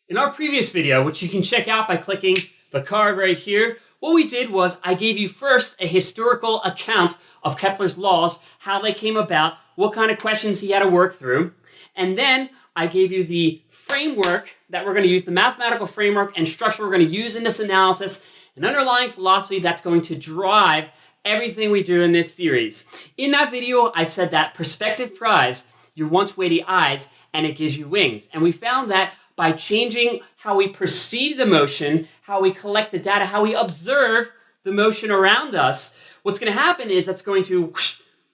In our previous video, which you can check out by clicking the card right here, what we did was I gave you first a historical account of Kepler's laws, how they came about, what kind of questions he had to work through, and then I gave you the framework that we're going to use, the mathematical framework and structure we're going to use in this analysis, an underlying philosophy that's going to drive everything we do in this series. In that video, I said that perspective pries your once weighty eyes and it gives you wings. And we found that by changing how we perceive the motion, how we collect the data, how we observe the motion around us, what's going to happen is that's going to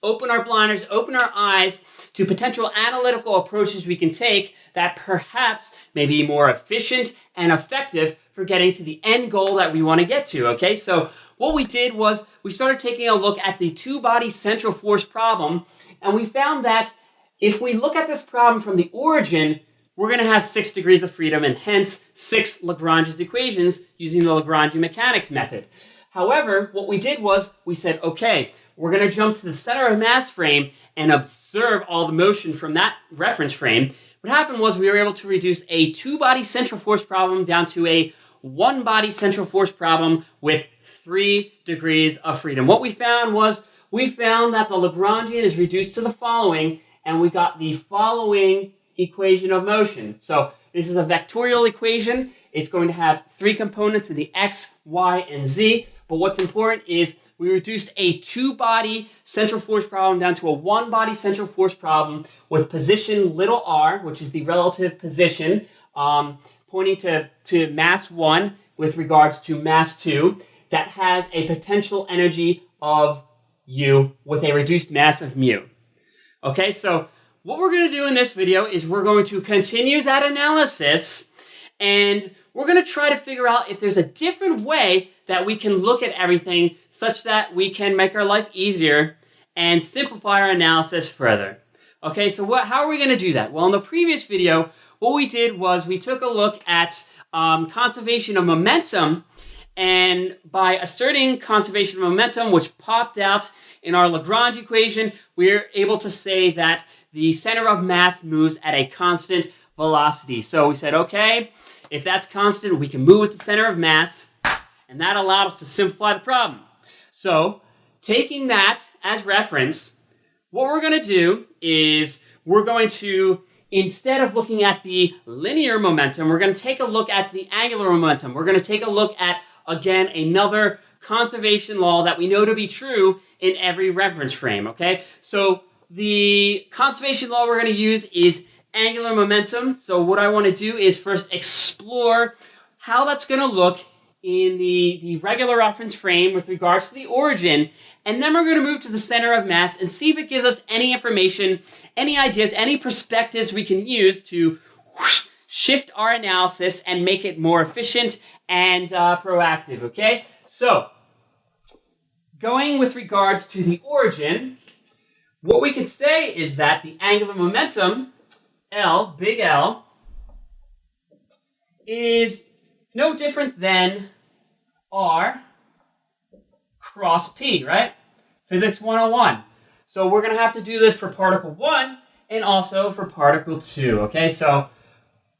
open our blinders, open our eyes to potential analytical approaches we can take that perhaps may be more efficient and effective for getting to the end goal that we want to get to, okay? So what we did was we started taking a look at the two-body central force problem, and we found that if we look at this problem from the origin, we're going to have 6 degrees of freedom and hence 6 Lagrangian equations using the Lagrangian mechanics method. However, what we did was we said, okay, we're going to jump to the center of mass frame and observe all the motion from that reference frame. What happened was we were able to reduce a two-body central force problem down to a one-body central force problem with 3 degrees of freedom. What we found was we found that the Lagrangian is reduced to the following, and we got the following equation of motion. So this is a vectorial equation. It's going to have 3 components in the x, y, and z. But what's important is we reduced a two-body central force problem down to a one-body central force problem with position little r, which is the relative position, pointing to mass 1 with regards to mass 2, that has a potential energy of U with a reduced mass of mu. Okay, so what we're going to do in this video is we're going to continue that analysis, and we're going to try to figure out if there's a different way that we can look at everything such that we can make our life easier and simplify our analysis further. Okay, so how are we going to do that? Well, in the previous video, what we did was we took a look at conservation of momentum, and by asserting conservation of momentum, which popped out in our Lagrange equation, we're able to say that the center of mass moves at a constant velocity. So we said, okay, if that's constant, we can move with the center of mass, and that allowed us to simplify the problem. So taking that as reference, what we're going to do is we're going to, instead of looking at the linear momentum, we're going to take a look at the angular momentum. We're going to take a look at, again, another conservation law that we know to be true in every reference frame, okay? So the conservation law we're going to use is angular momentum. So what I want to do is first explore how that's going to look in the regular reference frame with regards to the origin, and then we're going to move to the center of mass and see if it gives us any information, any ideas, any perspectives we can use to shift our analysis and make it more efficient and proactive, okay? So, going with regards to the origin, what we can say is that the angular momentum, L, big L, is no different than R cross P, right? Physics 101. So we're going to have to do this for particle 1 and also for particle 2, okay? So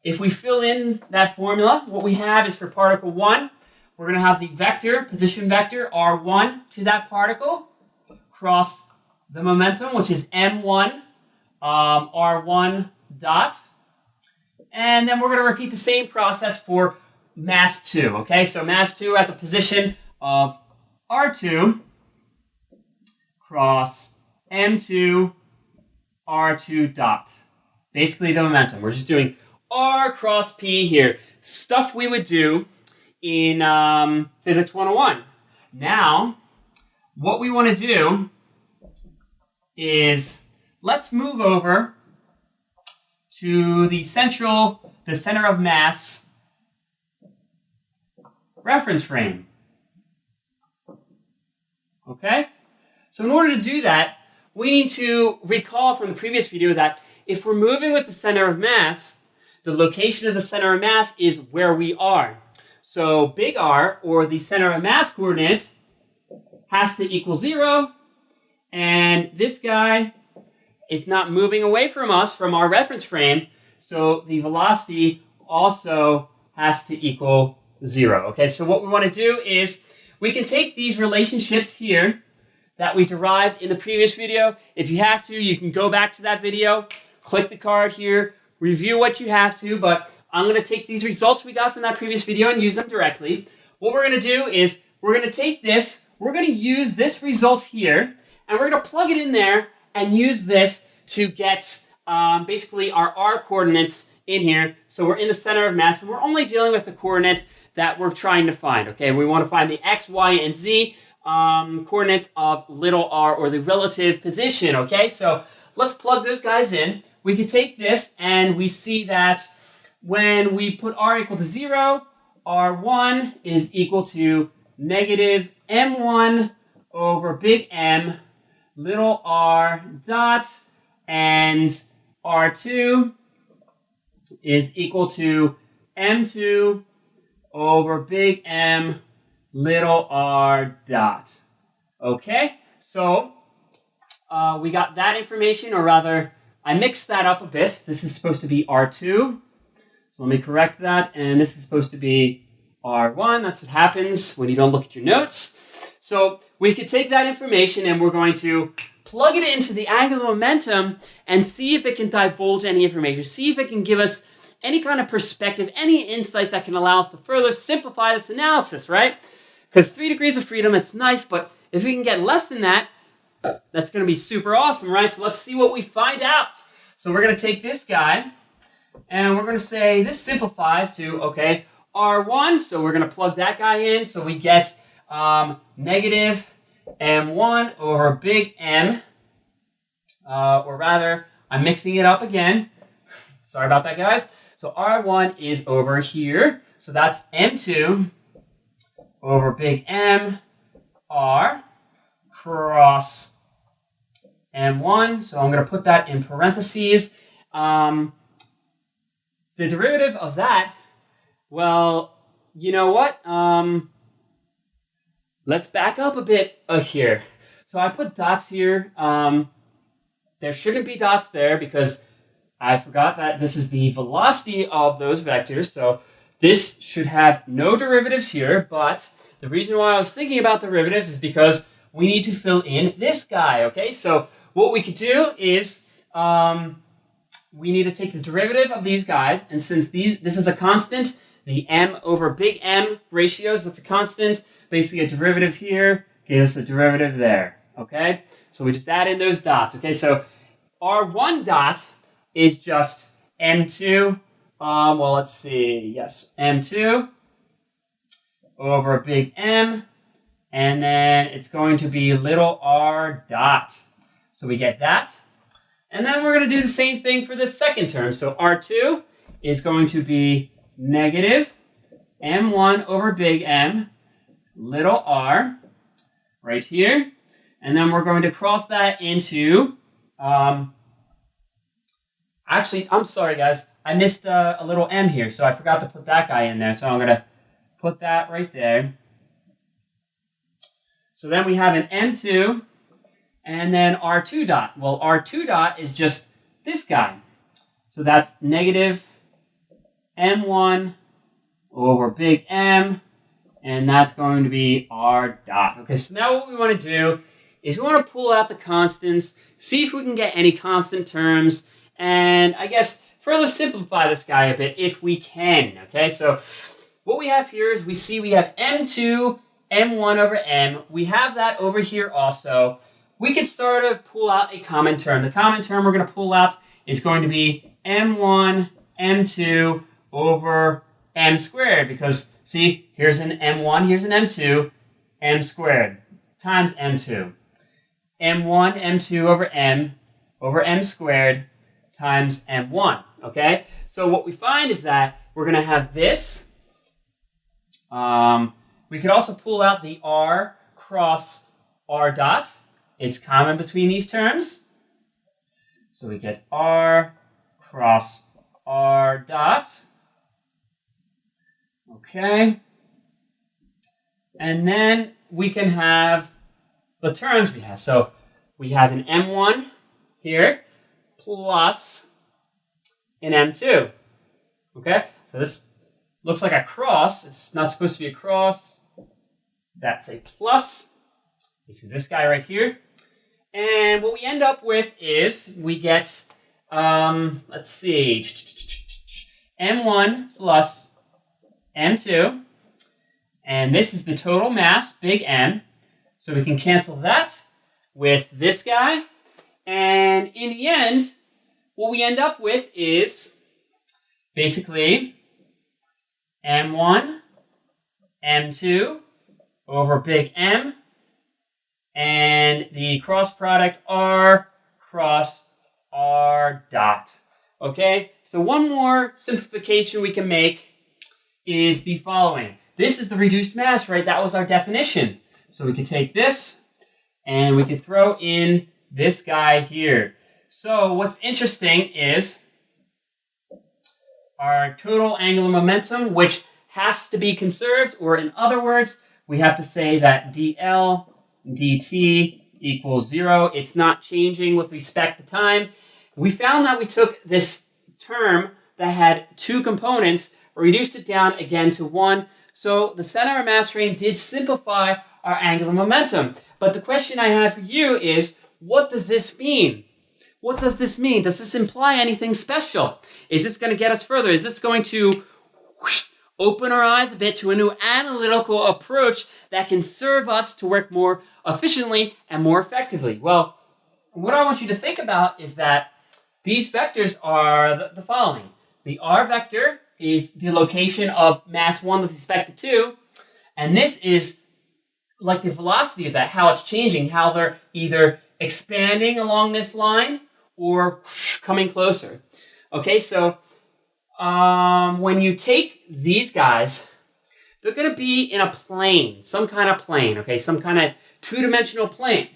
if we fill in that formula, what we have is for particle 1, we're going to have the vector, position vector, R1 to that particle, cross the momentum, which is M1, R1 dot. And then we're going to repeat the same process for mass 2, okay? So mass 2 has a position of R2 cross M2, R2 dot. Basically the momentum. We're just doing R cross P here. Stuff we would do in Physics 101. Now, what we want to do is let's move over to the center of mass reference frame. Okay? So in order to do that, we need to recall from the previous video that if we're moving with the center of mass, the location of the center of mass is where we are. So big R, or the center of mass coordinate, has to equal 0, and this guy, it's not moving away from us, from our reference frame, so the velocity also has to equal 0. Okay, so what we want to do is we can take these relationships here that we derived in the previous video. If you have to, you can go back to that video, click the card here, review what you have to, but I'm going to take these results we got from that previous video and use them directly. What we're going to do is we're going to take this, we're going to use this result here, and we're going to plug it in there and use this to get basically our R coordinates in here. So we're in the center of mass, and we're only dealing with the coordinate that we're trying to find, okay? We want to find the x, y, and z coordinates of little r, or the relative position, okay? So let's plug those guys in. We can take this, and we see that when we put r equal to 0, r1 is equal to negative m1 over big M little r dot, and r2 is equal to m2 over big M little r dot. Okay, so we got that information, or rather, I mixed that up a bit. This is supposed to be r2. So let me correct that, and this is supposed to be r1. That's what happens when you don't look at your notes. So we could take that information and we're going to plug it into the angular momentum and see if it can divulge any information, see if it can give us any kind of perspective, any insight that can allow us to further simplify this analysis, right? Because 3 degrees of freedom, it's nice, but if we can get less than that, that's going to be super awesome, right? So let's see what we find out. So we're going to take this guy, and we're going to say this simplifies to, okay, R1. So we're going to plug that guy in. So we get negative M1 over big M. Or rather, I'm mixing it up again. Sorry about that, guys. So R1 is over here. So that's M2 over big M R cross M1. So I'm going to put that in parentheses. The derivative of that, well, you know what? Let's back up a bit here. So I put dots here. There shouldn't be dots there because I forgot that this is the velocity of those vectors. So this should have no derivatives here, but the reason why I was thinking about derivatives is because we need to fill in this guy, okay? So what we could do is we need to take the derivative of these guys, and since this is a constant, the M over big M ratios, that's a constant, basically a derivative here gives a derivative there, okay? So we just add in those dots, okay? So R1 dot is just M2, well, let's see, yes, M2 over big M, and then it's going to be little r dot. So we get that. And then we're going to do the same thing for this second term. So R2 is going to be negative M1 over big M, little r, right here. And then we're going to cross that into, actually, I'm sorry, guys. I missed a little m here, so I forgot to put that guy in there. So I'm going to put that right there. So then we have an M2, and then R2 dot. Well, R2 dot is just this guy. So that's negative M1 over big M, and that's going to be R dot. Okay, so now what we want to do is we want to pull out the constants, see if we can get any constant terms, and I guess further simplify this guy a bit if we can. Okay, so what we have here is we have M2, M1 over M. We have that over here also. We could sort of pull out a common term. The common term we're going to pull out is going to be M1, M2 over M squared. Because, see, here's an M1, here's an M2, M squared times M2. M1, M2 over M squared times M1. Okay? So what we find is that we're going to have this. We could also pull out the R cross R dot. It's common between these terms. So we get R cross R dot. Okay. And then we can have the terms we have. So we have an M1 here plus an M2. Okay. So this looks like a cross. It's not supposed to be a cross. That's a plus. You see this guy right here. And what we end up with is we get, let's see, M1 plus M2. And this is the total mass, big M. So we can cancel that with this guy. And in the end, what we end up with is basically M1, M2 over big M, and the cross product R cross R dot. Okay, so one more simplification we can make is the following. This is the reduced mass, right? That was our definition. So we could take this and we could throw in this guy here. So what's interesting is our total angular momentum, which has to be conserved, or in other words, we have to say that dl dt equals 0. It's not changing with respect to time. We found that we took this term that had two components, reduced it down again to one. So the center of mass frame did simplify our angular momentum. But the question I have for you is, what does this mean? What does this mean? Does this imply anything special? Is this going to get us further? Is this going to open our eyes a bit to a new analytical approach that can serve us to work more efficiently and more effectively? Well, what I want you to think about is that these vectors are the following. The r vector is the location of mass 1 with respect to 2, and this is like the velocity of that, how it's changing, how they're either expanding along this line or coming closer. Okay, so when you take these guys, they're going to be in a plane, some kind of plane, okay, some kind of two-dimensional plane.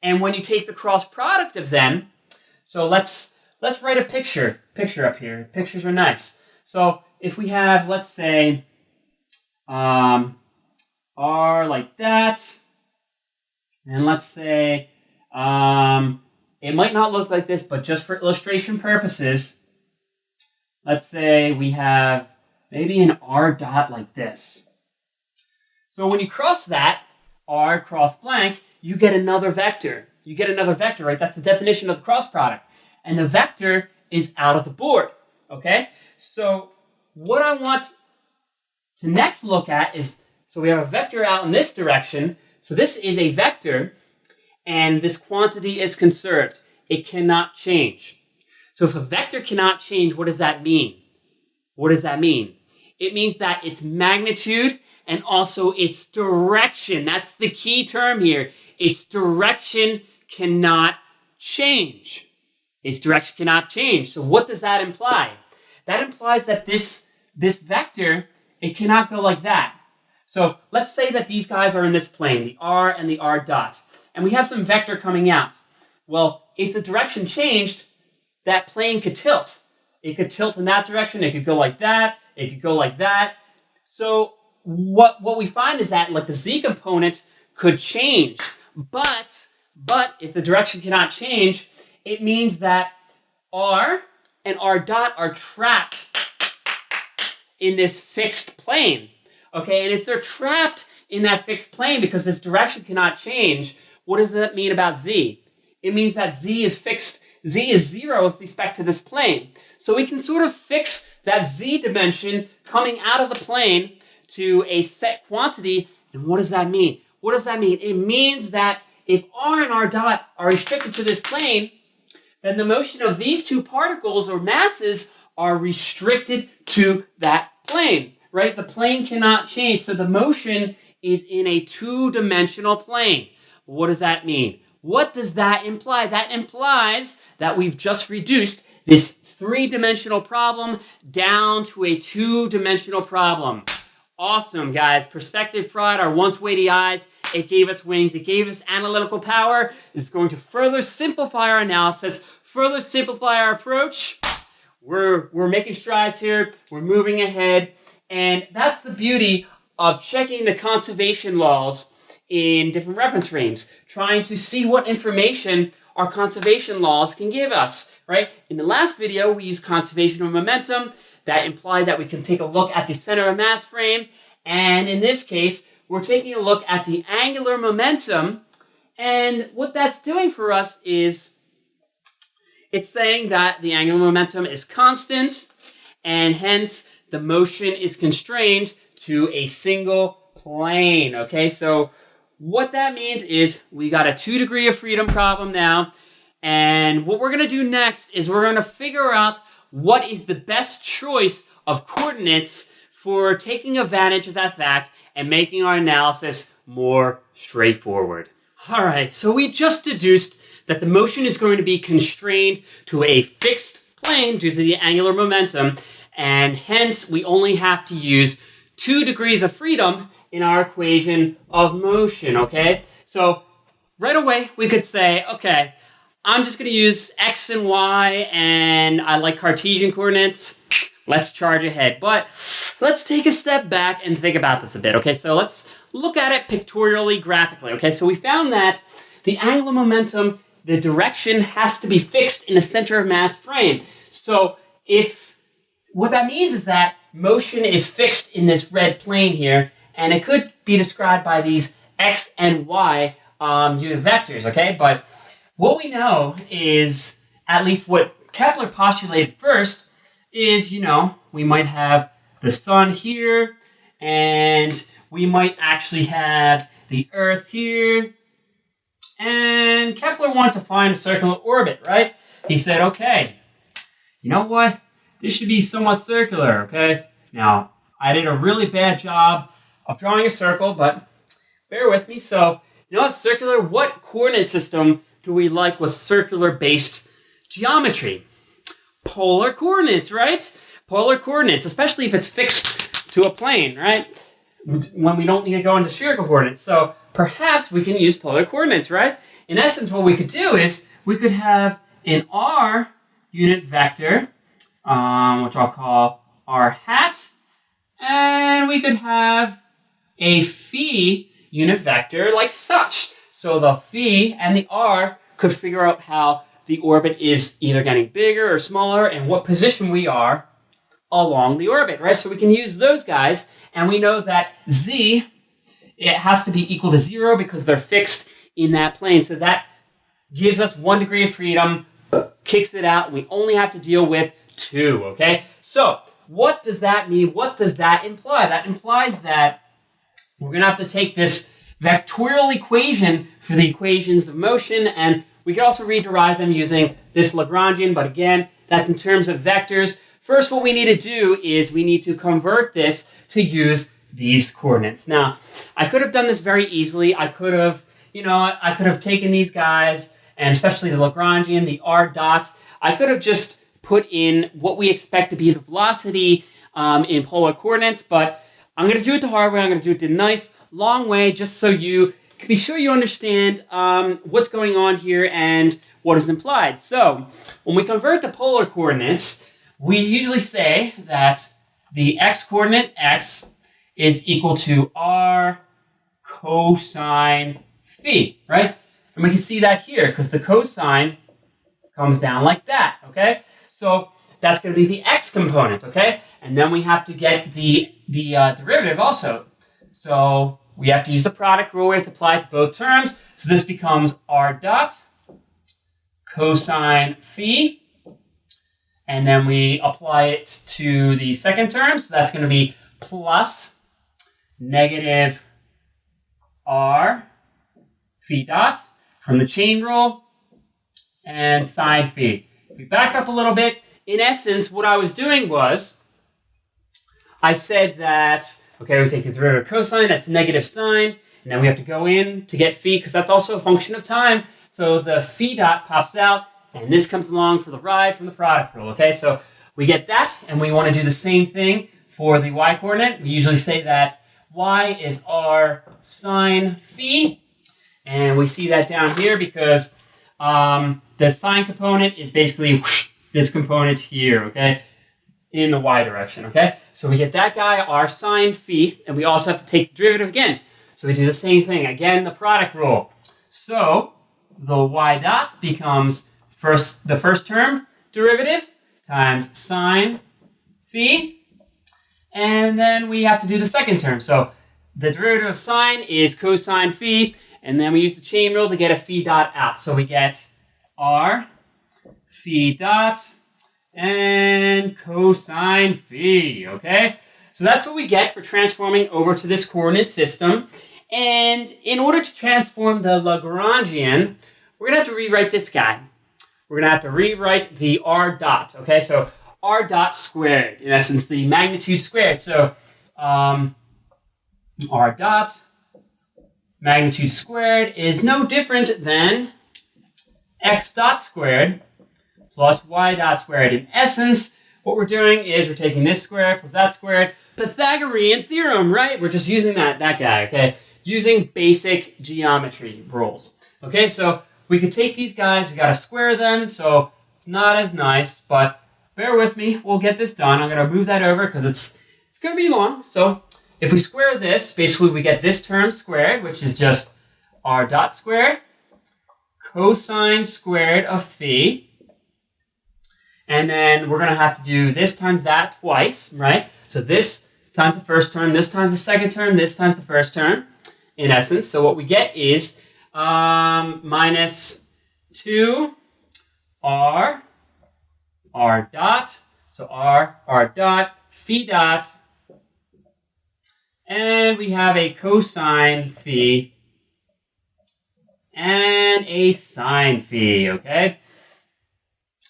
And when you take the cross product of them, so let's write a picture up here. Pictures are nice. So if we have, let's say, R like that, and let's say, it might not look like this, but just for illustration purposes, let's say we have maybe an R dot like this. So when you cross that, R cross blank, you get another vector. You get another vector, right? That's the definition of the cross product. And the vector is out of the board, okay? So what I want to next look at is, so we have a vector out in this direction. So this is a vector, and this quantity is conserved. It cannot change. So if a vector cannot change, what does that mean? What does that mean? It means that its magnitude and also its direction, that's the key term here, its direction cannot change. Its direction cannot change. So what does that imply? That implies that this vector, it cannot go like that. So let's say that these guys are in this plane, the r and the r dot, and we have some vector coming out. Well, if the direction changed, that plane could tilt. It could tilt in that direction. It could go like that. It could go like that. So what we find is that like the z component could change, but if the direction cannot change, it means that r and r dot are trapped in this fixed plane. Okay, and if they're trapped in that fixed plane because this direction cannot change, what does that mean about z? It means that z is fixed. Z is 0 with respect to this plane. So we can sort of fix that z dimension coming out of the plane to a set quantity. And what does that mean? What does that mean? It means that if r and r dot are restricted to this plane, then the motion of these two particles or masses are restricted to that plane, right? The plane cannot change. So the motion is in a two-dimensional plane. What does that mean? What does that imply? That implies that we've just reduced this three-dimensional problem down to a two-dimensional problem. Awesome, guys. Perspective pride, our once weighty eyes, it gave us wings. It gave us analytical power. It's going to further simplify our analysis, further simplify our approach. We're making strides here. We're moving ahead. And that's the beauty of checking the conservation laws in different reference frames, trying to see what information our conservation laws can give us, right? In the last video, we used conservation of momentum. That implied that we can take a look at the center of mass frame. And in this case, we're taking a look at the angular momentum. And what that's doing for us is it's saying that the angular momentum is constant, and hence the motion is constrained to a single plane, okay? So what that means is we got a 2 degree of freedom problem now, and what we're going to do next is we're going to figure out what is the best choice of coordinates for taking advantage of that fact and making our analysis more straightforward. All right, so we just deduced that the motion is going to be constrained to a fixed plane due to the angular momentum, and hence we only have to use 2 degrees of freedom in our equation of motion, okay? So right away we could say, okay, I'm just going to use x and y, and I like Cartesian coordinates. Let's charge ahead. But let's take a step back and think about this a bit, okay? So let's look at it pictorially, graphically, okay? So we found that the angular momentum, the direction has to be fixed in the center of mass frame. So what that means is that motion is fixed in this red plane here, and it could be described by these x and y unit vectors, okay? But what we know is, at least what Kepler postulated first, is, we might have the sun here, and we might actually have the Earth here, and Kepler wanted to find a circular orbit, right? He said, okay, you know what? This should be somewhat circular, okay? Now, I did a really bad job of drawing a circle, but bear with me. So, circular, what coordinate system do we like with circular-based geometry? Polar coordinates, right? Polar coordinates, especially if it's fixed to a plane, right? When we don't need to go into spherical coordinates. So perhaps we can use polar coordinates, right? In essence, what we could do is we could have an r unit vector, which I'll call r hat, and we could have a phi unit vector like such. So the phi and the r could figure out how the orbit is either getting bigger or smaller and what position we are along the orbit, right? So we can use those guys, and we know that z, it has to be equal to 0 because they're fixed in that plane. So that gives us 1 degree of freedom, kicks it out, and we only have to deal with 2, okay? So what does that mean? What does that imply? That implies that we're going to have to take this vectorial equation for the equations of motion, and we can also rederive them using this Lagrangian, but again, that's in terms of vectors. First, what we need to do is we need to convert this to use these coordinates. Now, I could have done this very easily. I could have, I could have taken these guys, and especially the Lagrangian, the r dot. I could have just put in what we expect to be the velocity in polar coordinates, but I'm going to do it the hard way. I'm going to do it the nice, long way, just so you can be sure you understand what's going on here and what is implied. So, when we convert to polar coordinates, we usually say that the x-coordinate x is equal to r cosine phi, right? And we can see that here because the cosine comes down like that, okay? So that's going to be the x component, okay? And then we have to get the derivative also. So we have to use the product rule. We have to apply it to both terms. So this becomes r dot cosine phi. And then we apply it to the second term. So that's going to be plus negative r phi dot from the chain rule and sine phi. If we back up a little bit, in essence, what I was doing was I said that, okay, we take the derivative of cosine, that's negative sine, and then we have to go in to get phi, because that's also a function of time. So the phi dot pops out, and this comes along for the ride from the product rule, okay? So we get that, and we want to do the same thing for the y-coordinate. We usually say that y is r sine phi, and we see that down here because the sine component is basically this component here, okay, in the y direction, okay? So we get that guy, r sine phi, and we also have to take the derivative again. So we do the same thing, again, the product rule. So the y dot becomes the first term, derivative times sine phi. And then we have to do the second term. So the derivative of sine is cosine phi. And then we use the chain rule to get a phi dot out. So we get r phi dot and cosine phi, okay? So that's what we get for transforming over to this coordinate system. And in order to transform the Lagrangian, we're going to have to rewrite this guy. We're going to have to rewrite the r dot, okay? So r dot squared, in essence, the magnitude squared. So r dot magnitude squared is no different than x dot squared plus y dot squared. In essence, what we're doing is we're taking this squared plus that squared. Pythagorean theorem, right? We're just using that guy, okay? Using basic geometry rules. Okay, so we could take these guys, we gotta square them, so it's not as nice, but bear with me, we'll get this done. I'm gonna move that over because it's gonna be long. So if we square this, basically we get this term squared, which is just r dot squared, cosine squared of phi, and then we're gonna have to do this times that twice, right? So this times the first term, this times the second term, this times the first term, in essence. So what we get is minus 2 r dot, so r dot, phi dot, and we have a cosine phi and a sine phi, okay?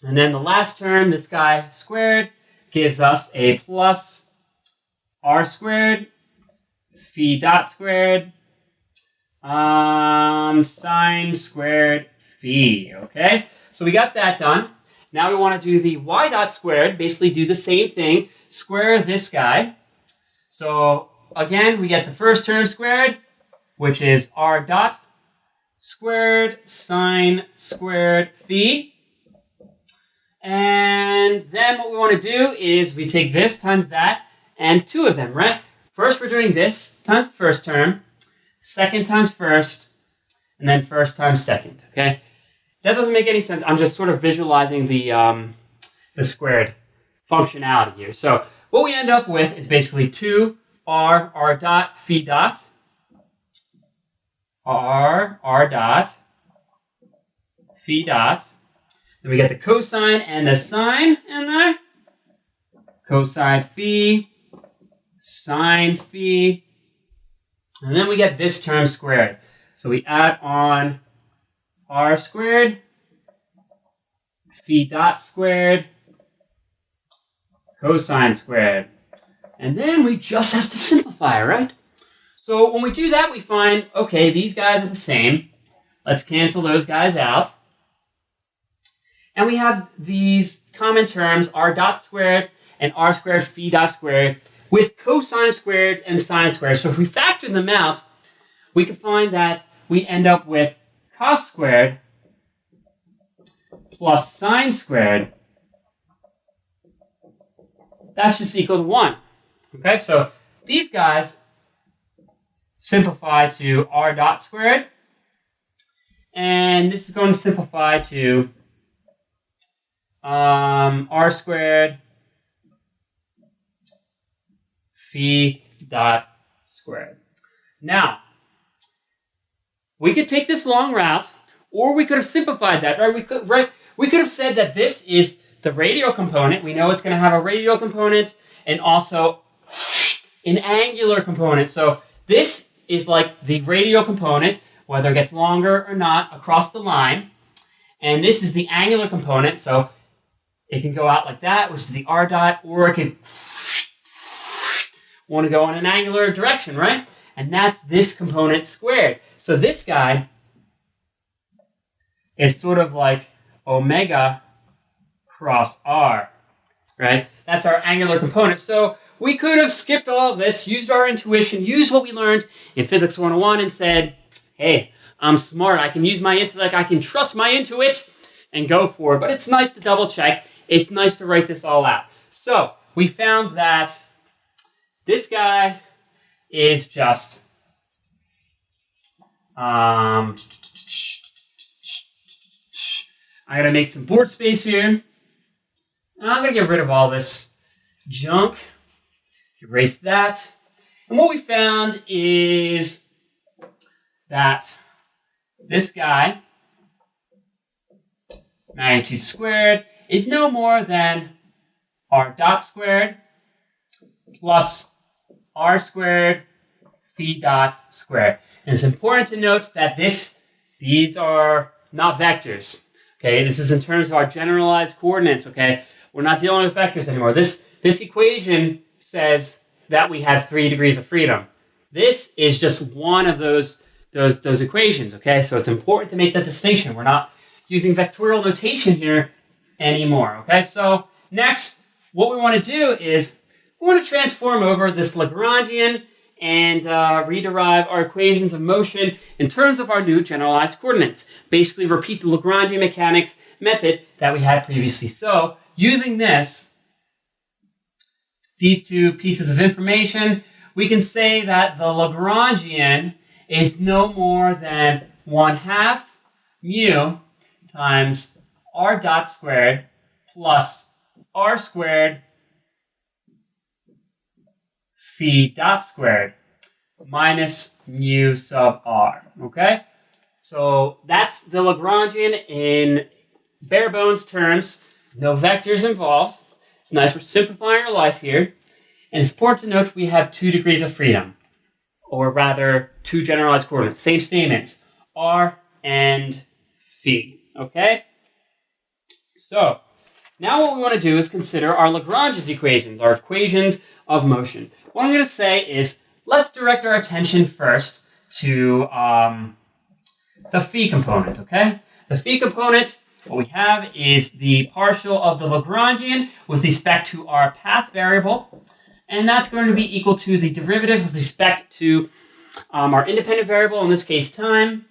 And then the last term, this guy squared, gives us a plus r squared, phi dot squared, sine squared phi, okay? So we got that done. Now we want to do the y dot squared, basically do the same thing, square this guy. So again, we get the first term squared, which is r dot squared sine squared phi. And then what we want to do is we take this times that and two of them, right? First we're doing this times the first term, second times first, and then first times second, okay? That doesn't make any sense. I'm just sort of visualizing the squared functionality here. So what we end up with is basically 2 r dot phi dot, r dot phi dot. Then we get the cosine and the sine in there. Cosine phi, sine phi. And then we get this term squared. So we add on r squared, phi dot squared, cosine squared. And then we just have to simplify, right? So when we do that, we find, okay, these guys are the same. Let's cancel those guys out. And we have these common terms, r dot squared and r squared phi dot squared, with cosine squareds and sine squareds. So if we factor them out, we can find that we end up with cos squared plus sine squared. That's just equal to 1. Okay, so these guys simplify to r dot squared. And this is going to simplify to r squared phi dot squared. Now, we could take this long route, or we could have simplified that, right? We could have said that this is the radial component. We know it's going to have a radial component and also an angular component. So this is like the radial component, whether it gets longer or not across the line. And this is the angular component, so it can go out like that, which is the r dot, or it could want to go in an angular direction, right? And that's this component squared. So this guy is sort of like omega cross r, right? That's our angular component. So we could have skipped all of this, used our intuition, used what we learned in Physics 101 and said, hey, I'm smart, I can use my intellect, I can trust my intuit and go for it. But it's nice to double check. It's nice to write this all out. So we found that this guy is just I gotta make some board space here. And I'm going to get rid of all this junk. Erase that. And what we found is that this guy, magnitude squared, is no more than r dot squared plus r squared phi dot squared. And it's important to note that these are not vectors. Okay, this is in terms of our generalized coordinates. Okay, we're not dealing with vectors anymore. This equation says that we have 3 degrees of freedom. This is just one of those equations. Okay, so it's important to make that distinction. We're not using vectorial notation here anymore. Okay, so next, what we want to do is we want to transform over this Lagrangian and rederive our equations of motion in terms of our new generalized coordinates. Basically repeat the Lagrangian mechanics method that we had previously. So using these two pieces of information, we can say that the Lagrangian is no more than 1/2 mu times r dot squared plus r squared phi dot squared minus mu sub r. Okay? So that's the Lagrangian in bare bones terms. No vectors involved. It's nice we're simplifying our life here. And it's important to note we have 2 degrees of freedom. Or rather, 2 generalized coordinates. Same statements. R and phi. Okay? So, now what we want to do is consider our Lagrange's equations, our equations of motion. What I'm going to say is, let's direct our attention first to the phi component, okay? The phi component, what we have is the partial of the Lagrangian with respect to our path variable, and that's going to be equal to the derivative with respect to our independent variable, in this case time,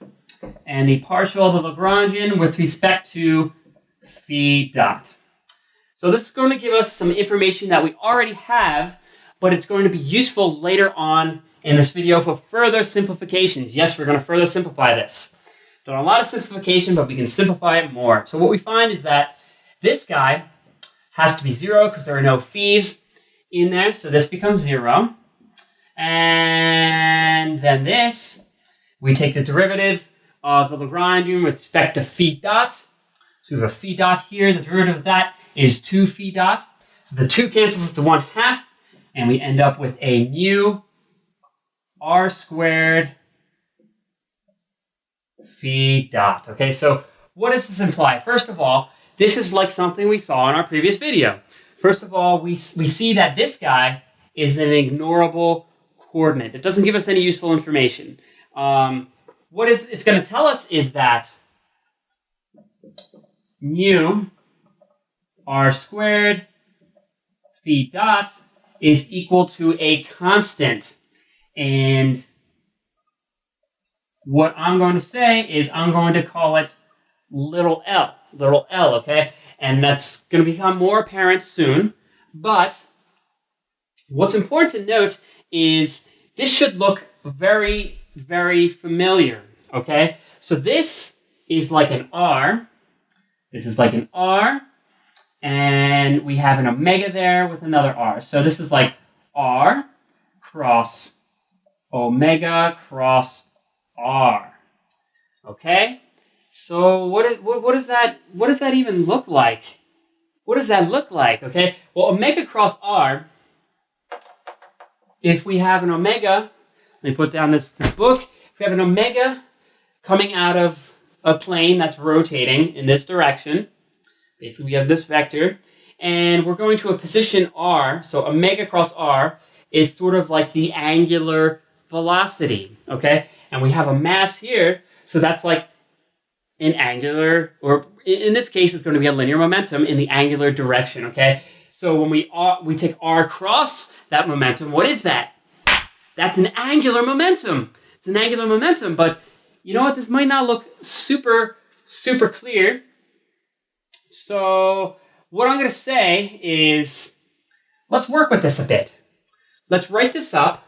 and the partial of the Lagrangian with respect to phi dot. So this is going to give us some information that we already have, but it's going to be useful later on in this video for further simplifications. Yes, we're going to further simplify this. Done a lot of simplification, but we can simplify it more. So what we find is that this guy has to be 0 because there are no phis in there, so this becomes 0. And then this, we take the derivative of the Lagrangian with respect to phi dot. So we have a phi dot here. The derivative of that is 2 phi dot. So the 2 cancels to 1/2, and we end up with a mu r squared phi dot. Okay, so what does this imply? First of all, this is like something we saw in our previous video. First of all, we see that this guy is an ignorable coordinate. It doesn't give us any useful information. What it's going to tell us is that mu r squared phi dot is equal to a constant. And what I'm going to say is I'm going to call it little l, okay? And that's going to become more apparent soon. But what's important to note is this should look very, very familiar, okay? So this is like an R. This is like an R. And we have an omega there with another R. So this is like R cross omega cross R. Okay? So what does that even look like? What does that look like? Okay? Well, omega cross R, if we have an omega, let me put down this book. If we have an omega coming out of a plane that's rotating in this direction, basically we have this vector, and we're going to a position R, so omega cross R is sort of like the angular velocity, okay? And we have a mass here, so that's like an angular, or in this case, it's going to be a linear momentum in the angular direction, okay? So when we take R cross that momentum, what is that? That's an angular momentum. It's an angular momentum, but you know what? This might not look super, super clear. So what I'm going to say is, let's work with this a bit. Let's write this up,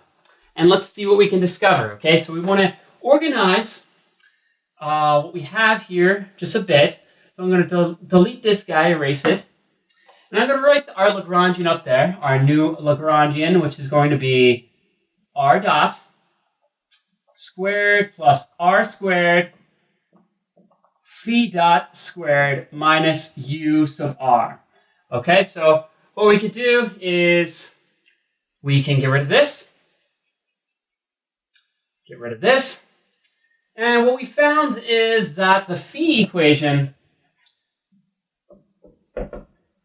and let's see what we can discover, okay? So we want to organize what we have here just a bit. So I'm going to delete this guy, erase it. And I'm going to write our Lagrangian up there, our new Lagrangian, which is going to be r dot squared plus r squared phi dot squared minus u sub r. Okay, so what we could do is we can get rid of this, and what we found is that the phi equation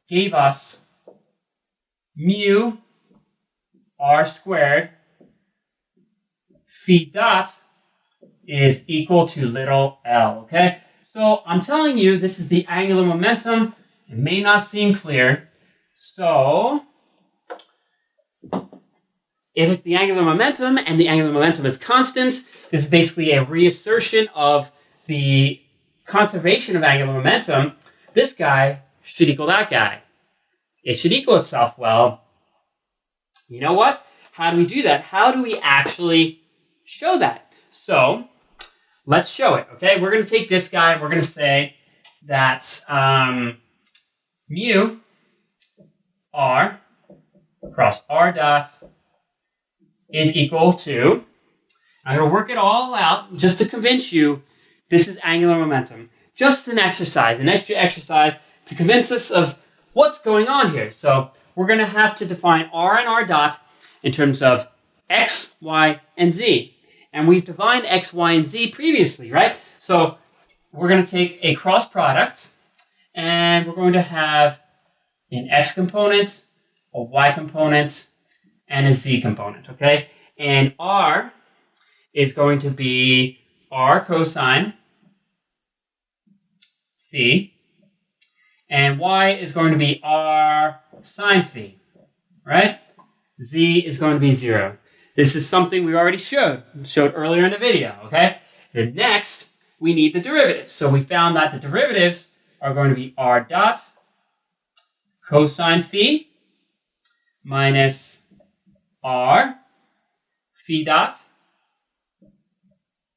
gave us mu r squared phi dot is equal to little l, okay? So I'm telling you this is the angular momentum. It may not seem clear. So if it's the angular momentum and the angular momentum is constant, this is basically a reassertion of the conservation of angular momentum. This guy should equal that guy. It should equal itself. Well, you know what? How do we do that? How do we actually show that? So let's show it, okay? We're going to take this guy and we're going to say that mu r cross r dot is equal to, I'm going to work it all out just to convince you this is angular momentum. Just an exercise, an extra exercise to convince us of what's going on here. So we're going to have to define r and r dot in terms of x, y, and z. And we've defined x, y, and z previously, right? So we're going to take a cross product, and we're going to have an x component, a y component, and a z component, okay? And r is going to be r cosine phi, and y is going to be r sine phi, right? Z is going to be 0. This is something we already showed earlier in the video, okay? Then next, we need the derivatives. So we found that the derivatives are going to be r dot cosine phi minus r phi dot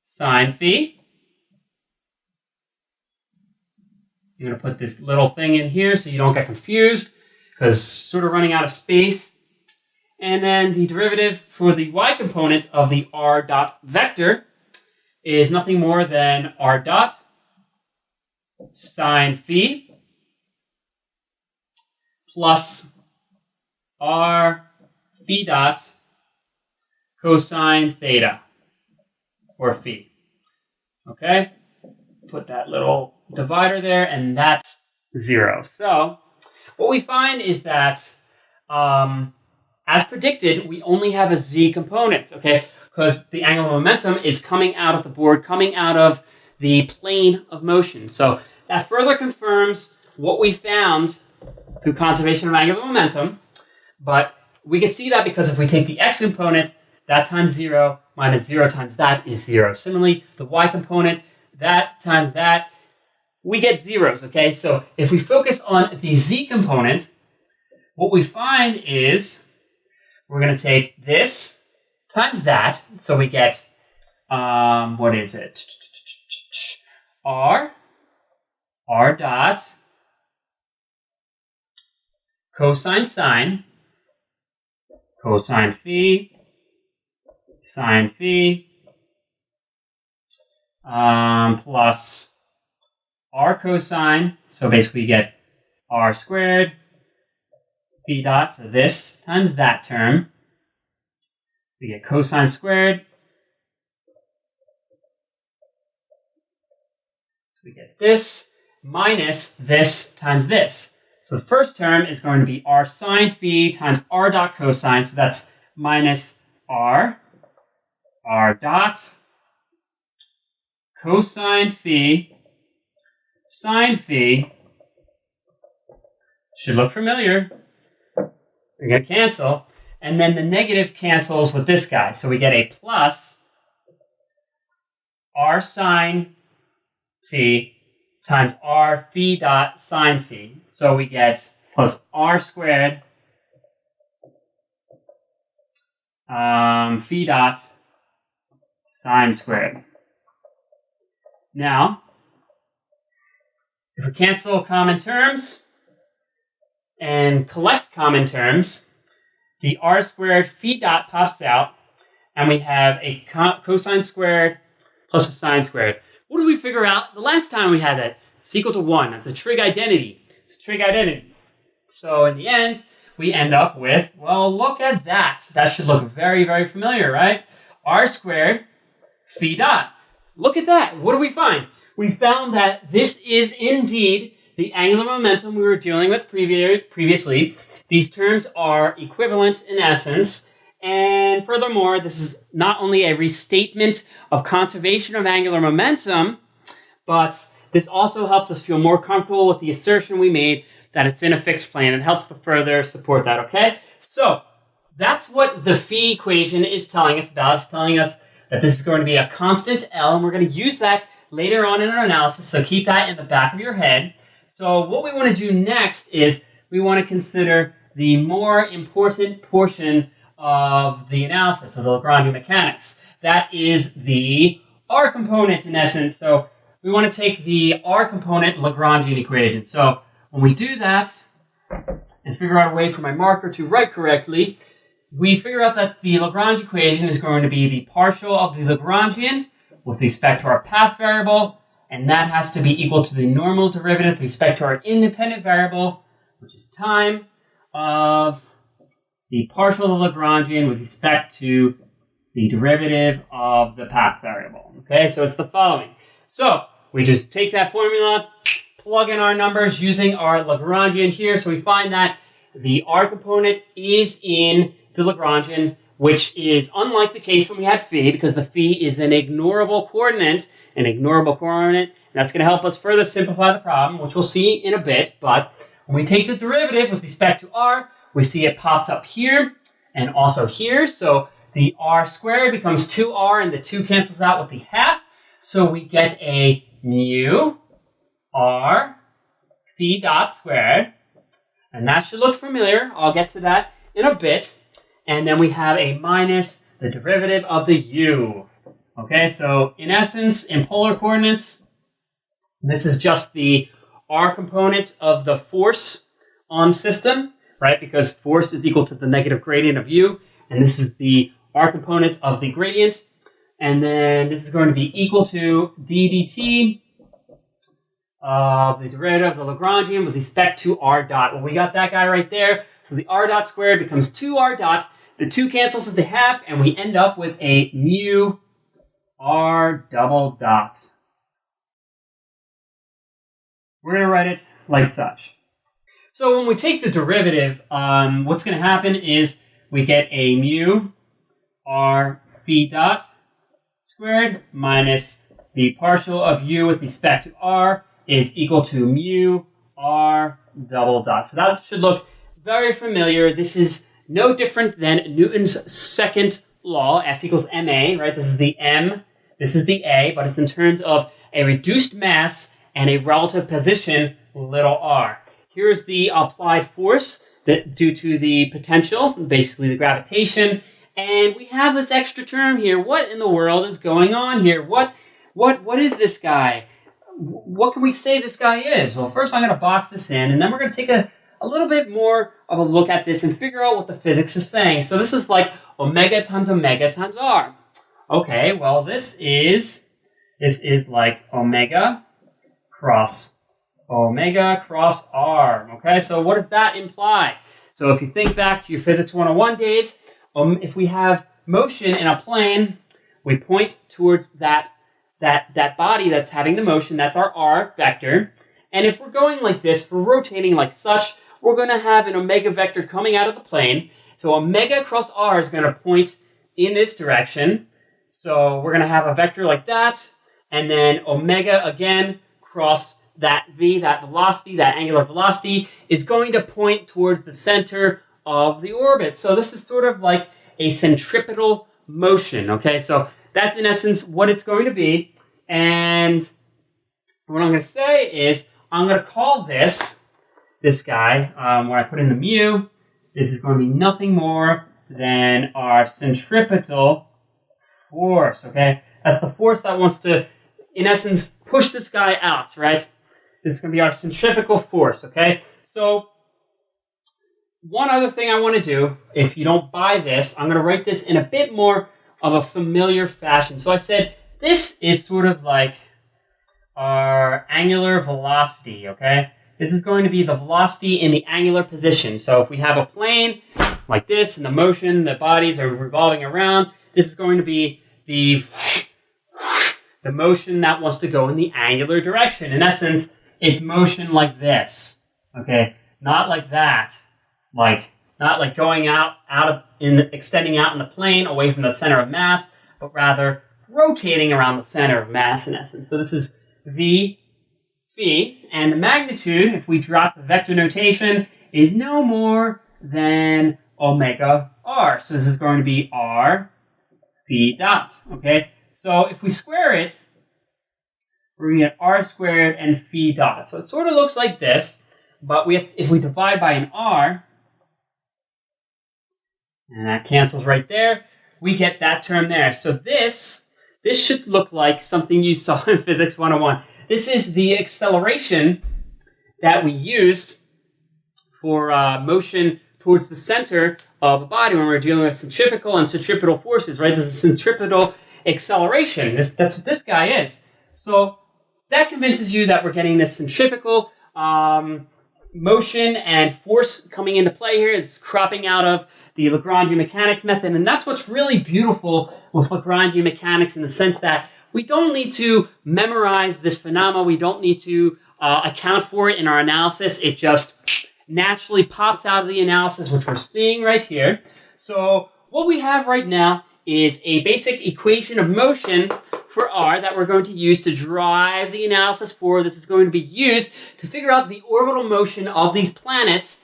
sine phi. I'm going to put this little thing in here so you don't get confused, because sort of running out of space. And then the derivative for the y component of the r dot vector is nothing more than r dot sine phi plus r phi dot cosine theta, or phi. Okay? Put that little divider there, and that's 0. So what we find is that as predicted, we only have a z component, okay? Because the angular momentum is coming out of the board, coming out of the plane of motion. So that further confirms what we found through conservation of angular momentum. But we can see that because if we take the x component, that times 0 minus 0 times that is 0. Similarly, the y component, that times that, we get zeros, okay? So if we focus on the z component, what we find is we're going to take this times that, so we get, what is it? R dot cosine sine phi sine phi plus r cosine, so basically you get r squared phi dot, so this times that term, we get cosine squared, so we get this minus this times this. So the first term is going to be r sine phi times r dot cosine, so that's minus r dot cosine phi sine phi. Should look familiar. They're going to cancel. And then the negative cancels with this guy. So we get a plus r sine phi times r phi dot sine phi. So we get plus r squared phi dot sine squared. Now, if we cancel common terms, and collect common terms, the r squared phi dot pops out, and we have a cosine squared plus a sine squared. What did we figure out the last time we had that? It's equal to 1. That's a trig identity. It's a trig identity. So in the end, we end up with, well, look at that. That should look very, very familiar, right? R squared phi dot. Look at that. What do we find? We found that this is indeed the angular momentum we were dealing with previously. These terms are equivalent in essence. And furthermore, this is not only a restatement of conservation of angular momentum, but this also helps us feel more comfortable with the assertion we made that it's in a fixed plane. It helps to further support that, okay? So that's what the phi equation is telling us about. It's telling us that this is going to be a constant L, and we're going to use that later on in our analysis, so keep that in the back of your head. So what we want to do next is we want to consider the more important portion of the analysis of the Lagrangian mechanics. That is the R component in essence. So we want to take the R component Lagrangian equation. So when we do that and figure out a way for my marker to write correctly, we figure out that the Lagrange equation is going to be the partial of the Lagrangian with respect to our path variable, and that has to be equal to the normal derivative with respect to our independent variable, which is time, of the partial of the Lagrangian with respect to the derivative of the path variable. Okay, so it's the following. So we just take that formula, plug in our numbers using our Lagrangian here. So we find that the R component is in the Lagrangian, which is unlike the case when we had phi, because the phi is an ignorable coordinate, and that's going to help us further simplify the problem, which we'll see in a bit. But when we take the derivative with respect to R, we see it pops up here and also here. So the R squared becomes 2R, and the 2 cancels out with the half. So we get a mu R phi dot squared, and that should look familiar. I'll get to that in a bit. And then we have a minus the derivative of the u. Okay, so in essence, in polar coordinates, this is just the R component of the force on system, right? Because force is equal to the negative gradient of u, and this is the R component of the gradient. And then this is going to be equal to d dt of the derivative of the Lagrangian with respect to r dot. Well, we got that guy right there. So the r dot squared becomes 2r dot. The 2 cancels at the half, and we end up with a mu r double dot. We're going to write it like such. So when we take the derivative, what's going to happen is we get a mu r phi dot squared minus the partial of u with respect to r is equal to mu r double dot. So that should look very familiar. This is no different than Newton's second law, F equals ma, right? This is the m, this is the a, but it's in terms of a reduced mass and a relative position, little r. Here's the applied force that due to the potential, basically the gravitation, and we have this extra term here. What in the world is going on here? What is this guy? What can we say this guy is? Well, first I'm going to box this in, and then we're going to take a little bit more of a look at this and figure out what the physics is saying. So this is like omega times r. Okay, well this is like omega cross r. Okay, so what does that imply? So if you think back to your Physics 101 days, if we have motion in a plane, we point towards that body that's having the motion. That's our r vector. And if we're going like this, if we're rotating like such, we're going to have an omega vector coming out of the plane. So omega cross r is going to point in this direction. So we're going to have a vector like that. And then omega again cross that v, that velocity, that angular velocity, is going to point towards the center of the orbit. So this is sort of like a centripetal motion. Okay, so that's in essence what it's going to be. And what I'm going to say is I'm going to call this guy, where I put in the mu, this is going to be nothing more than our centripetal force, okay? That's the force that wants to, in essence, push this guy out, right? This is going to be our centrifugal force, okay? So one other thing I want to do, if you don't buy this, I'm going to write this in a bit more of a familiar fashion. So I said this is sort of like our angular velocity, okay? This is going to be the velocity in the angular position. So if we have a plane like this and the motion, the bodies are revolving around, this is going to be the motion that wants to go in the angular direction. In essence, it's motion like this, okay? Not like that, not like going extending out in the plane away from the center of mass, but rather rotating around the center of mass in essence. So this is v, phi, and the magnitude, if we drop the vector notation, is no more than omega r. So this is going to be r phi dot, okay? So if we square it, we're going to get r squared and phi dot. So it sort of looks like this, but if we divide by an r, and that cancels right there, we get that term there. So this should look like something you saw in Physics 101. This is the acceleration that we used for motion towards the center of a body when we're dealing with centrifugal and centripetal forces, right? This is centripetal acceleration. That's what this guy is. So that convinces you that we're getting this centrifugal motion and force coming into play here. It's cropping out of the Lagrangian mechanics method, and that's what's really beautiful with Lagrangian mechanics in the sense that we don't need to memorize this phenomena. We don't need to account for it in our analysis. It just naturally pops out of the analysis, which we're seeing right here. So what we have right now is a basic equation of motion for r that we're going to use to drive the analysis forward. This is going to be used to figure out the orbital motion of these planets.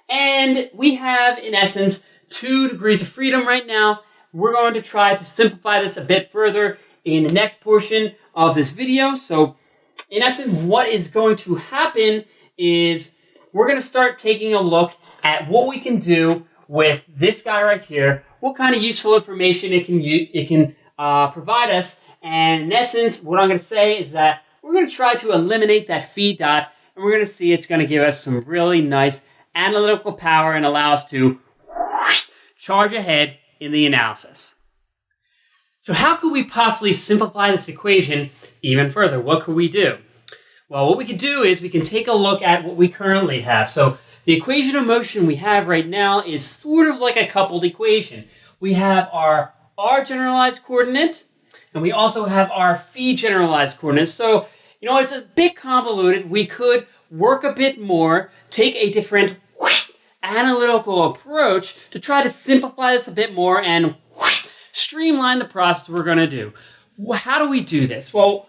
And we have, in essence, 2 degrees of freedom right now. We're going to try to simplify this a bit further in the next portion of this video. So in essence, what is going to happen is we're going to start taking a look at what we can do with this guy right here, what kind of useful information it can provide us. And in essence, what I'm going to say is that we're going to try to eliminate that phi dot, and we're going to see it's going to give us some really nice analytical power and allow us to charge ahead in the analysis. So how could we possibly simplify this equation even further? What could we do? Well, what we could do is we can take a look at what we currently have. So the equation of motion we have right now is sort of like a coupled equation. We have our r generalized coordinate, and we also have our phi generalized coordinates. So, it's a bit convoluted. We could work a bit more, take a different analytical approach to try to simplify this a bit more and streamline the process we're going to do. How do we do this? Well,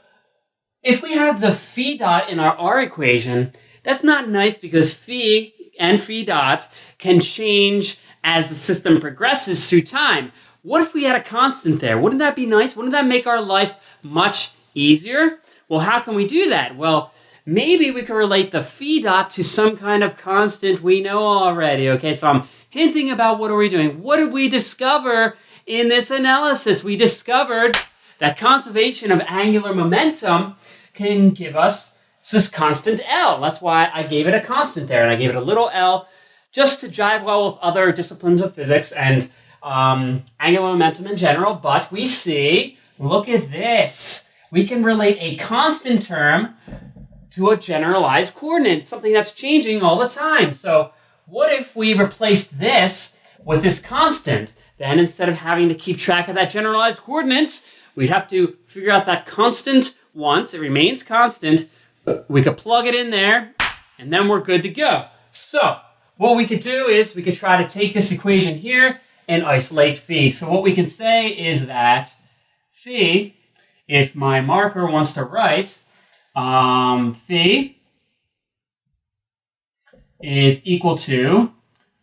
if we have the phi dot in our r equation, that's not nice because phi and phi dot can change as the system progresses through time. What if we had a constant there? Wouldn't that be nice? Wouldn't that make our life much easier? Well, how can we do that? Well, maybe we can relate the phi dot to some kind of constant we know already. Okay, so I'm hinting about what are we doing. What did we discover in this analysis? We discovered that conservation of angular momentum can give us this constant L. That's why I gave it a constant there, and I gave it a little L just to jive well with other disciplines of physics and angular momentum in general. But we see, look at this. We can relate a constant term to a generalized coordinate, something that's changing all the time. So what if we replaced this with this constant? Then instead of having to keep track of that generalized coordinate, we'd have to figure out that constant once. It remains constant. We could plug it in there, and then we're good to go. So what we could do is we could try to take this equation here and isolate phi. So what we can say is that phi, if my marker wants to write, phi is equal to,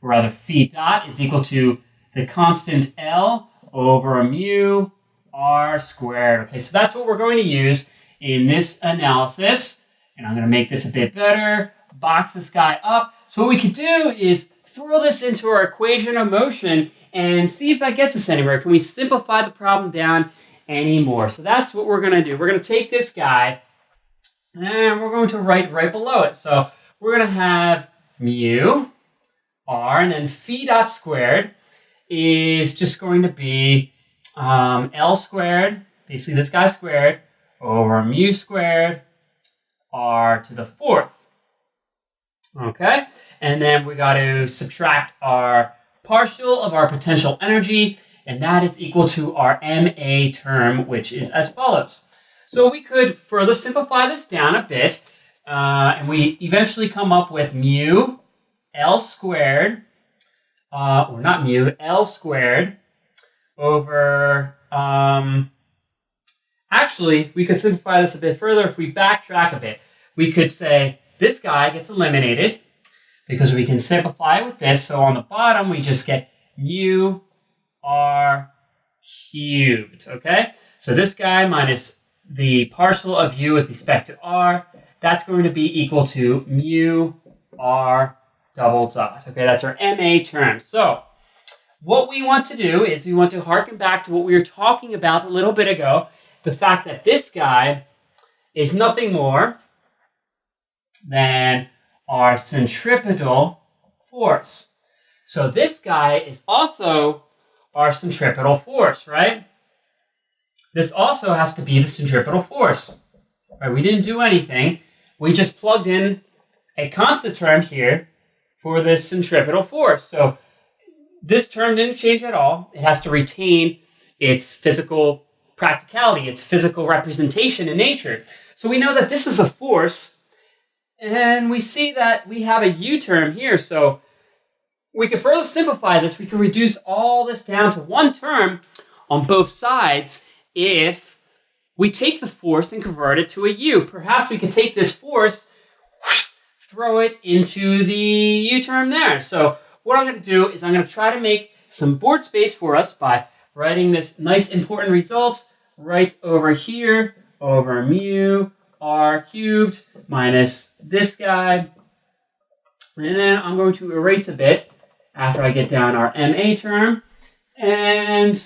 or rather phi dot is equal to the constant L over a mu r squared. Okay, so that's what we're going to use in this analysis. And I'm going to make this a bit better, box this guy up. So what we could do is throw this into our equation of motion and see if that gets us anywhere. Can we simplify the problem down any more? So that's what we're going to do. We're going to take this guy and we're going to write right below it. So we're going to have mu r, and then phi dot squared is just going to be L squared, basically this guy squared, over mu squared r to the fourth. Okay, and then we got to subtract our partial of our potential energy, and that is equal to our MA term, which is as follows. So we could further simplify this down a bit, and we eventually come up with mu L squared, or not mu, L squared over, actually, we could simplify this a bit further if we backtrack a bit. We could say this guy gets eliminated because we can simplify with this. So on the bottom, we just get mu r cubed, okay? So this guy minus the partial of u with respect to r, that's going to be equal to mu r double dot. Okay, that's our MA term. So what we want to do is we want to harken back to what we were talking about a little bit ago, the fact that this guy is nothing more than our centripetal force. So this guy is also our centripetal force, right? This also has to be the centripetal force. Right? We didn't do anything. We just plugged in a constant term here for this centripetal force. So this term didn't change at all. It has to retain its physical practicality, its physical representation in nature. So we know that this is a force, and we see that we have a U term here. So we can further simplify this. We can reduce all this down to one term on both sides if we take the force and convert it to a U. Perhaps we could take this force, throw it into the U term there. So what I'm going to do is I'm going to try to make some board space for us by writing this nice important result right over here over mu r cubed minus this guy. And then I'm going to erase a bit after I get down our MA term. And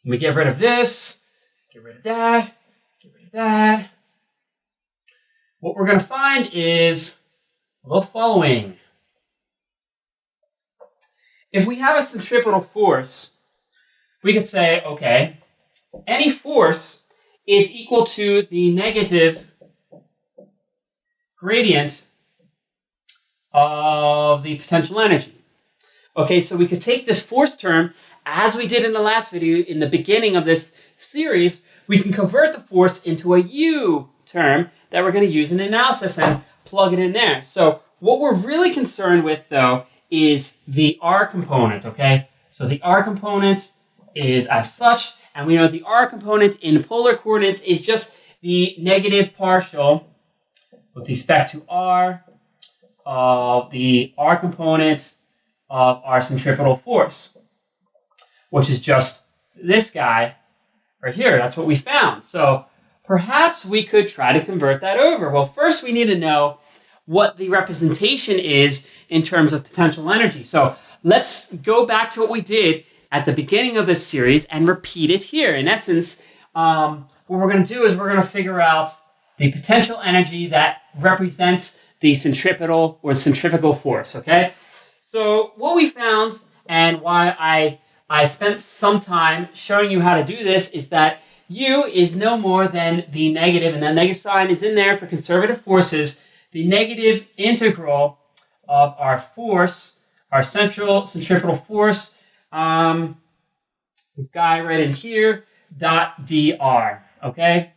we get rid of this, get rid of that, get rid of that. What we're going to find is the following. If we have a centripetal force, we could say, okay, any force is equal to the negative gradient of the potential energy. Okay, so we could take this force term, as we did in the last video, in the beginning of this series, we can convert the force into a U term that we're going to use in analysis and plug it in there. So what we're really concerned with, though, is the R component, okay? So the R component is as such, and we know the R component in polar coordinates is just the negative partial with respect to R of the R component of our centripetal force, which is just this guy right here. That's what we found. So perhaps we could try to convert that over. Well, first we need to know what the representation is in terms of potential energy. So let's go back to what we did at the beginning of this series and repeat it here. In essence, what we're going to do is we're going to figure out the potential energy that represents the centripetal or centrifugal force, okay? So what we found, and why I spent some time showing you how to do this, is that U is no more than the negative, and that negative sign is in there for conservative forces, the negative integral of our force, our centripetal force, the guy right in here, dot dr, okay?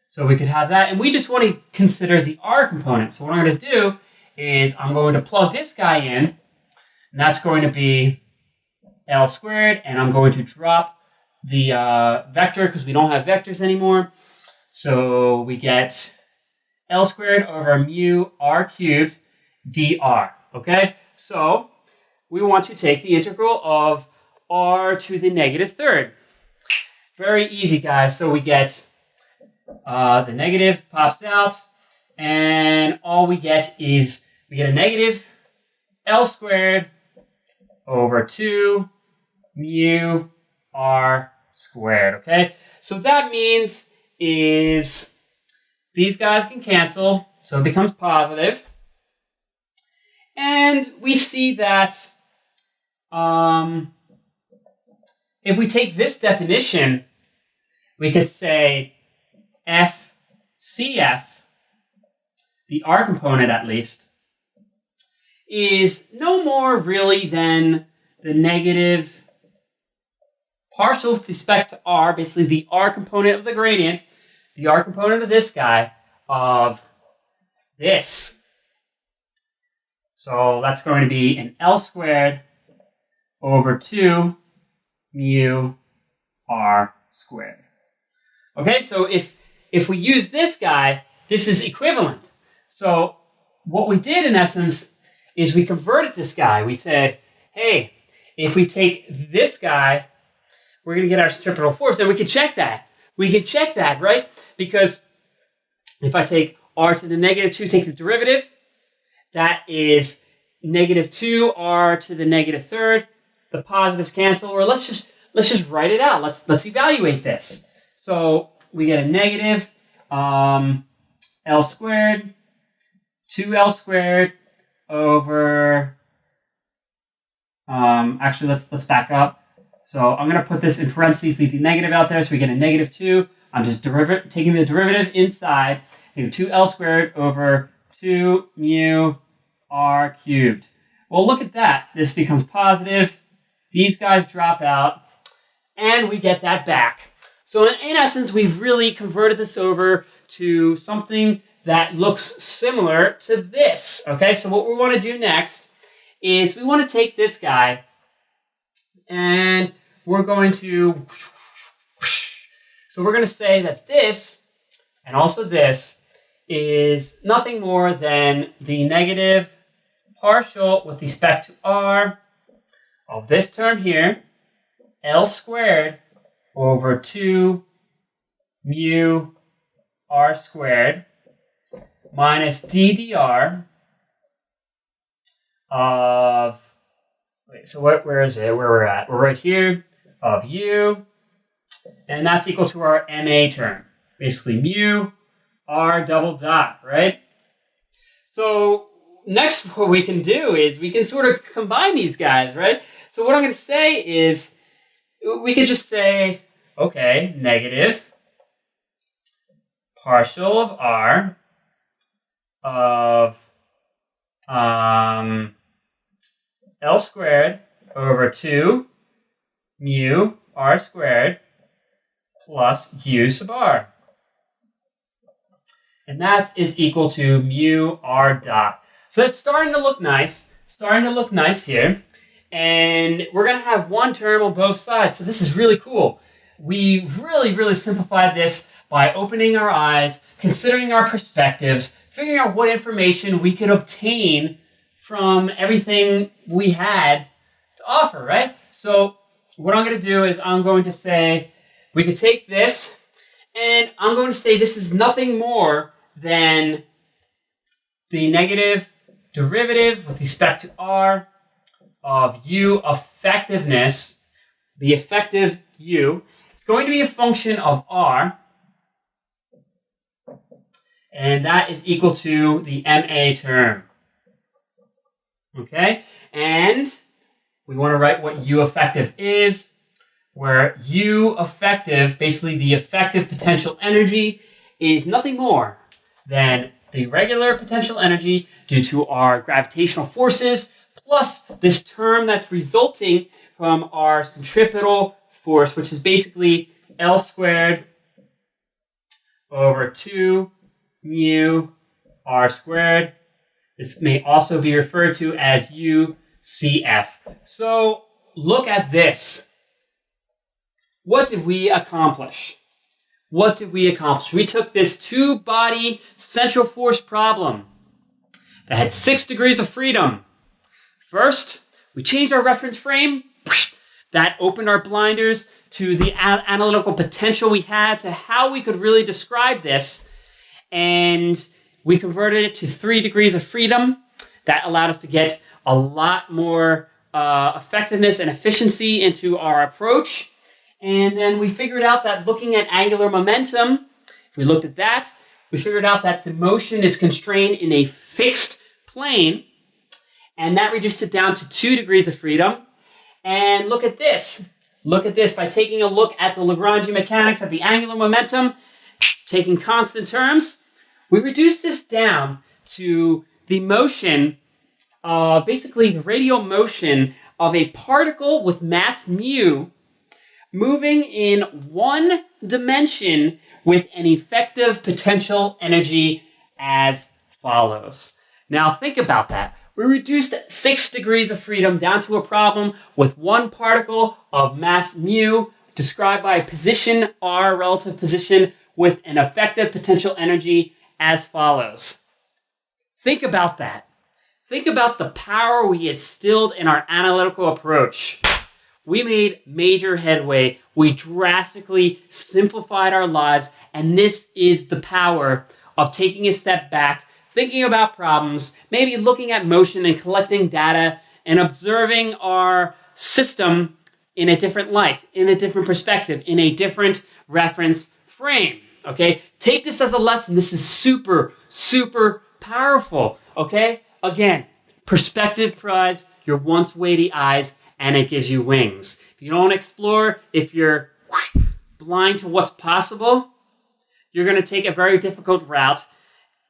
So we could have that, and we just want to consider the R component. So what I'm going to do is I'm going to plug this guy in, and that's going to be L squared, and I'm going to drop the vector because we don't have vectors anymore. So we get L squared over mu R cubed dr, okay? So we want to take the integral of R to the negative third. Very easy, guys. So we get the negative pops out, and all we get is we get a negative L squared over 2 mu R squared, okay? So that means is these guys can cancel, so it becomes positive. And we see that if we take this definition, we could say FCF, the R component at least, is no more really than the negative partial with respect to R, basically the R component of the gradient, the R component of this guy, of this. So that's going to be an L squared over 2 mu R squared. Okay, so if we use this guy, this is equivalent. So what we did in essence is we converted this guy. We said, hey, if we take this guy, we're going to get our centripetal force, and we can check that. We can check that, right? Because if I take r to the -2, take the derivative, that is -2r to the -3rd. The positives cancel, or let's just write it out. Let's evaluate this. So we get a negative L squared, 2L squared over, actually let's back up. So I'm going to put this in parentheses, leave the negative out there, so we get a -2. I'm just taking the derivative inside, and 2L squared over 2 mu R cubed. Well, look at that. This becomes positive. These guys drop out, and we get that back. So in essence, we've really converted this over to something that looks similar to this. Okay, so what we want to do next is we want to take this guy, and we're going to, so we're going to say that this, and also this, is nothing more than the negative partial with respect to R of this term here, L squared over 2 mu R squared minus ddr of, wait, so where is it? Where we're at? We're right here, of u, and that's equal to our MA term, basically mu R double dot, right? So next what we can do is we can sort of combine these guys, right? So what I'm going to say is we could just say, okay, negative partial of R of L squared over 2 mu R squared plus U sub R. And that is equal to mu R dot. So it's starting to look nice. Here. And we're going to have one term on both sides. So this is really cool. We really simplified this by opening our eyes, considering our perspectives, figuring out what information we could obtain from everything we had to offer, right? So what I'm going to do is I'm going to say, we could take this, and I'm going to say this is nothing more than the negative derivative with respect to R of U effectiveness, the effective U. It's going to be a function of R, and that is equal to the MA term. Okay? And we want to write what U effective is, where U effective, basically the effective potential energy, is nothing more than the regular potential energy due to our gravitational forces, plus this term that's resulting from our centripetal force, which is basically L squared over 2 mu R squared. This may also be referred to as UCF. So look at this. What did we accomplish? We took this two-body central force problem that had 6 degrees of freedom. First, we changed our reference frame. That opened our blinders to the analytical potential we had, to how we could really describe this. And we converted it to 3 degrees of freedom. That allowed us to get a lot more effectiveness and efficiency into our approach. And then we figured out that looking at angular momentum, if we looked at that, we figured out that the motion is constrained in a fixed plane. And that reduced it down to 2 degrees of freedom. And look at this. Look at this. By taking a look at the Lagrangian mechanics of the angular momentum, taking constant terms, we reduced this down to the motion, basically the radial motion of a particle with mass mu moving in one dimension with an effective potential energy as follows. Now think about that. We reduced 6 degrees of freedom down to a problem with one particle of mass mu described by a position r, relative position, with an effective potential energy as follows. Think about that. Think about the power we instilled in our analytical approach. We made major headway. We drastically simplified our lives, and this is the power of taking a step back, thinking about problems, maybe looking at motion and collecting data and observing our system in a different light, in a different perspective, in a different reference frame. Okay? Take this as a lesson. This is super, super powerful. Okay? Again, perspective provides your once weighty eyes, and it gives you wings. If you don't explore, if you're blind to what's possible, you're going to take a very difficult route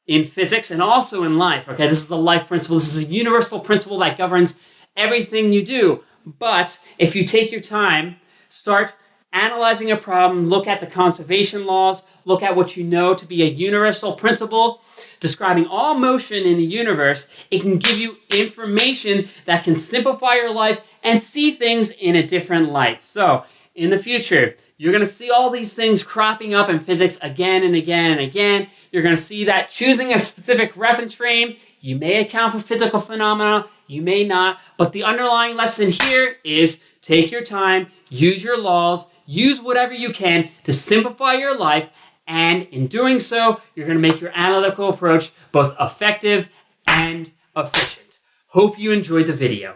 in physics and also in life. Okay, this is a life principle. This is a universal principle that governs everything you do. But if you take your time, start analyzing a problem, look at the conservation laws, look at what you know to be a universal principle describing all motion in the universe, it can give you information that can simplify your life and see things in a different light. So, in the future, you're going to see all these things cropping up in physics again and again and again. You're going to see that choosing a specific reference frame, you may account for physical phenomena, you may not, but the underlying lesson here is take your time, use your laws, use whatever you can to simplify your life, and in doing so, you're going to make your analytical approach both effective and efficient. Hope you enjoyed the video.